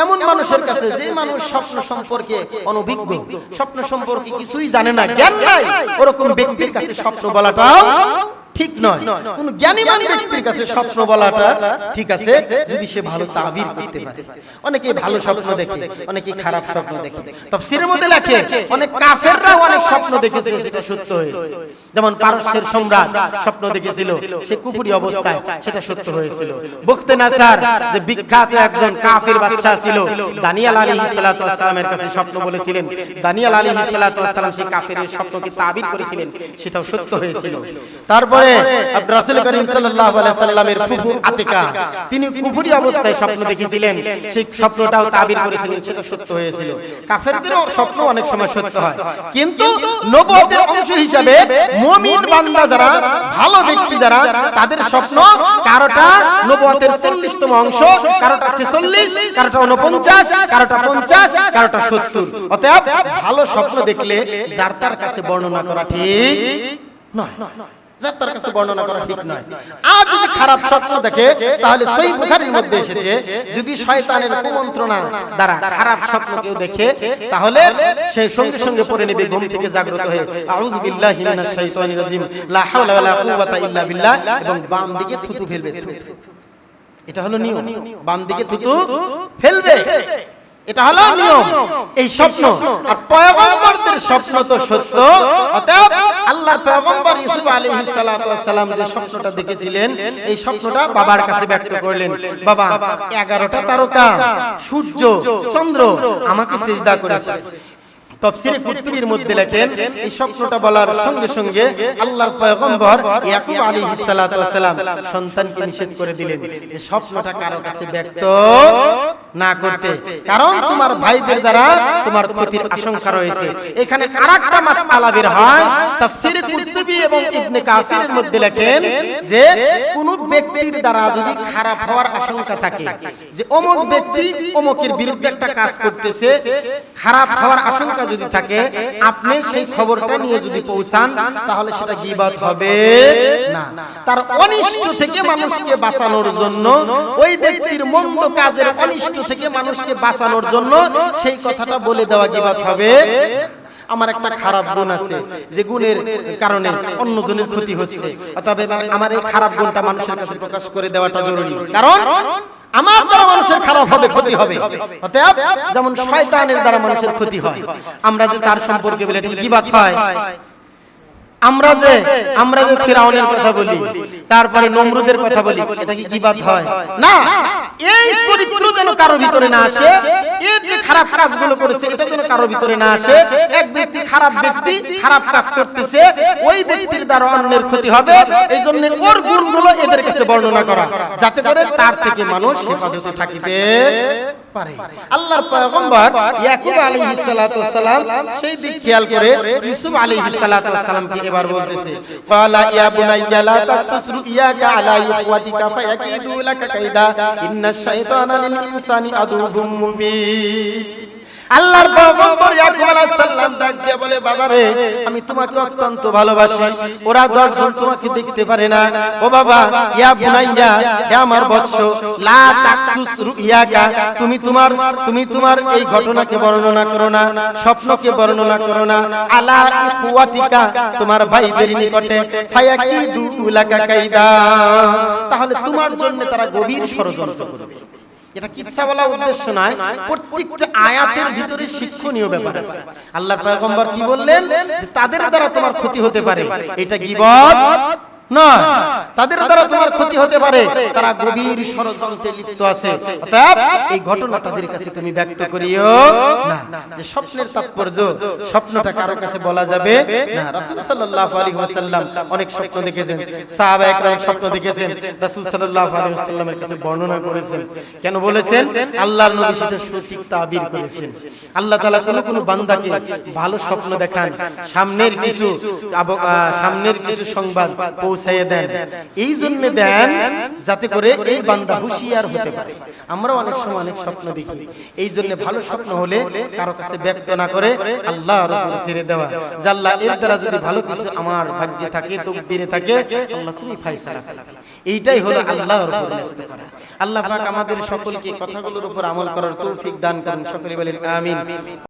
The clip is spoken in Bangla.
এমন মানুষের কাছে যে মানুষ স্বপ্ন সম্পর্কে অনভিজ্ঞ, স্বপ্ন সম্পর্কে কিছুই জানে না, জ্ঞান নাই, ওরকম ব্যক্তির কাছে স্বপ্ন বলাটাও ঠিক নয়। কোন জ্ঞানীমান ব্যক্তির কাছে স্বপ্ন বলাটা ঠিক আছে যদি সে ভালো তাবির করতে পারে। অনেকে ভালো স্বপ্ন দেখে, অনেকে খারাপ স্বপ্ন দেখে। তাফসীরের মধ্যে লেখে অনেক কাফেররাও অনেক স্বপ্ন দেখেছে, সেটা সত্য হয়েছে। যেমন পারস্যের সম্রাট স্বপ্ন দেখেছিল সে কুফরি অবস্থায়, সেটা সত্য হয়েছিল। বুখতেনাসার যে বিখ্যাত একজন কাফের বাদশা ছিল, দানিয়েল আলাইহিস সালাতু ওয়াস সালামের কাছে স্বপ্ন বলেছিলেন, দানিয়েল আলাইহিস সালাতু ওয়াস সালাম সেই কাফেরের স্বপ্নকে তাবির করেছিলেন, সেটাও সত্য হয়েছিল। তারপরে রাসূল করিম সাল্লাল্লাহু আলাইহি সাল্লামের ফুফু আতিকা, তিনি কুফরি অবস্থায় স্বপ্ন দেখেছিলেন, সেই স্বপ্নটাও তাবির করেছিলেন, সেটা সত্য হয়েছিল। কাফেরদেরও স্বপ্ন অনেক সময় সত্য হয়, কিন্তু নবুয়তের অংশ হিসাবে মুমিন বান্দা যারা, ভালো ব্যক্তি যারা, তাদের স্বপ্ন কারোটা নবুয়তের 40তম অংশ, কারোটা 46, কারোটা 49, কারোটা 50, কারোটা 70। অতএব ভালো স্বপ্ন দেখলে যার তার কাছে বর্ণনা করা ঠিক নয়, যার তার কাছে বর্ণনা করা ঠিক নয়। আর যদি খারাপ স্বপ্ন দেখে তাহলে সহিহ বুখারীর মধ্যে এসেছে, যদি শয়তানের কুমন্ত্রণা দ্বারা খারাপ স্বপ্ন কেউ দেখে তাহলে সে সঙ্গে সঙ্গে পড়ে নেবে ঘুম থেকে জাগ্রত হয়ে আউযু বিল্লাহি মিনাশ শাইতানির রাজিম, লা হাওলা ওয়ালা কুওয়াতা ইল্লা বিল্লাহ, এবং বাম দিকে থুতু ফেলবে। এটা হলো নিয়ম, বাম দিকে থুতু ফেলবে, এটা হলো নিয়ম। এই স্বপ্ন আর পয়গম্বরদের স্বপ্ন তো সত্য। অতএব আল্লাহর পয়গম্বর ইউসুফ আলাইহিস সালাতু ওয়াস সালাম যে স্বপ্নটা দেখেছিলেন, এই স্বপ্নটা বাবার কাছে ব্যক্ত করলেন। বাবা, 11টা তারকা, সূর্য, চন্দ্র আমাকে সিজদা করেছে। তাফসীরে কুরতুবীর মধ্যে লেখেন এই স্বপ্নটা বলার সঙ্গে সঙ্গে আল্লাহর পয়গম্বর ইয়াকুব আলাইহিস সালাতু ওয়াস সালাম সন্তানকে নিষেধ করে দিলেন এই স্বপ্নটা কারো কাছে ব্যক্ত না করতে, কারণ তোমার ভাইদের দ্বারা তোমার ক্ষতির আশঙ্কা রয়েছে। এখানে আরেকটা মাসআলা বের হয়, তাফসীরে কুরতুবী এবং ইবনে কাসিরের মধ্যে লেখেন যে কোন ব্যক্তির দ্বারা যদি খারাপ হওয়ার আশঙ্কা থাকে, যে অমুক ব্যক্তি অমুকের বিরুদ্ধে একটা কাজ করতেছে, খারাপ হওয়ার আশঙ্কা যদি থাকে, আপনি সেই খবরটা নিয়ে যদি পৌঁছান তাহলে সেটা গীবত হবে না। তার অনিষ্ট থেকে মানুষকে বাঁচানোর জন্য, ওই ব্যক্তির মন্দ কাজের অনিষ্ট থেকে মানুষকে বাঁচানোর জন্য সেই কথাটা বলে দেওয়া গীবত হবে। আমার একটা খারাপ গুণ আছে, যে গুণের কারণে অন্যজনের ক্ষতি হচ্ছে, অতএব আমার এই খারাপ গুণটা মানুষের কাছে প্রকাশ করে দেওয়াটা জরুরি, কারণ আমার দ্বারা মানুষের খারাপ হবে, ক্ষতি হবে। অতএব যেমন শয়তানের দ্বারা মানুষের ক্ষতি হয়, আমরা যে তার সম্পর্কে বলি এটা গীবত হয়। আমরা যে ফিরাউনের কথা বলি, তারপরে নমরুদের কথা বলি, এটা কি গীবত হয় না? এই চরিত্র যেন কারো ভিতরে না আসে, এর যে খারাপ কাজগুলো করেছে এটা যেন কারো ভিতরে না আসে। এক ব্যক্তি খারাপ কাজ করতেছে, ওই ব্যক্তির দ্বারা অন্যের ক্ষতি হবে, এই জন্য ওর গুণগুলো এদের কাছে বর্ণনা করা, যাতে করে তার থেকে মানুষ হেফাজতে থাকিতে পারে। আল্লাহর পয়গম্বর ইয়াকুব আলাইহিস সালাতু ওয়াস সালাম সেই দিক খেয়াল করে ইউসুফ আলাইহিস সালাতু ওয়াস সালামকে এবার বলতেছে, ক্বালা ইয়া বুনাইয়া লা তাকসুস রুইয়াকা আলা ইখওয়াতিকা ফায়াকিদু লাকা কাইদা ইন্নাশ শাইতানা লিল ইনসানি আদুউম মুবিন। আল্লাহর পয়গম্বর ইয়াকুব আলাইহিস সালাম ডাক দিয়ে বলে, বাবা রে, আমি তোমাকে অত্যন্ত ভালোবাসি, ওরা 10 জন তোমাকে দেখতে পারে না। ও বাবা, ইয়া বুনাইয়া, হে আমার বৎস, লা তাকসুস রুইয়াকা, তুমি তোমার এই ঘটনাকে বর্ণনা করো না, স্বপ্নকে বর্ণনা করো না, আলা ইখওয়াতিকা, তোমার ভাইদের নিকটে, ফায়াকিদু লাকা কাইদা, তাহলে তোমার জন্য তারা গভীর ষড়যন্ত্র করবে। এটা কিচ্ছা বলা উদ্দেশ্য নয়, প্রত্যেকটা আয়াতের ভিতরে শিক্ষণীয় ব্যাপার আছে। আল্লাহর পয়গম্বর কি বললেন, যে তাদের দ্বারা তোমার ক্ষতি হতে পারে, এটা গীবত নয়, তাদের দ্বারা তোমার ক্ষতি হতে পারে, তারা গভীর ষড়যন্ত্রে লিপ্ত আছে। অতএব এই ঘটনা তাদের কাছে তুমি ব্যক্ত করিও না। যে স্বপ্নের তাৎপর্য, স্বপ্নটা কারো কাছে বলা যাবে না। রাসূল সাল্লাল্লাহু আলাইহি ওয়াসাল্লাম অনেক স্বপ্ন দেখেছেন, সাহাবা একরাম স্বপ্ন দেখেছেন, রাসূল সাল্লাল্লাহু আলাইহি ওয়াসাল্লামের কাছে বর্ণনা করেছেন। কেন বলেছেন? আল্লাহর নবী সেটা সঠিক তাবির করেছেন। আল্লাহ তাআলা কোন বান্দাকে ভালো স্বপ্ন দেখান, সামনের কিছু সংবাদ পৌঁছে পৌঁছায় দেন। এই জন্য দেন যাতে করে এই বান্দা হুঁশিয়ার হতে পারে। আমরা অনেক সময় অনেক স্বপ্ন দেখি, এই জন্য ভালো স্বপ্ন হলে কারো কাছে ব্যক্ত না করে আল্লাহর উপর ছেড়ে দেওয়া, যে আল্লাহ এর দ্বারা যদি ভালো কিছু আমার ভাগ্যে থাকে, তকদিরে থাকে, আল্লাহ তুমি ফয়সালা করো। এইটাই হলো আল্লাহর উপর ন্যস্ত করা। আল্লাহ পাক আমাদের সকলকে কথাগুলোর উপর আমল করার তৌফিক দান করুন। সকলে বলেন আমিন।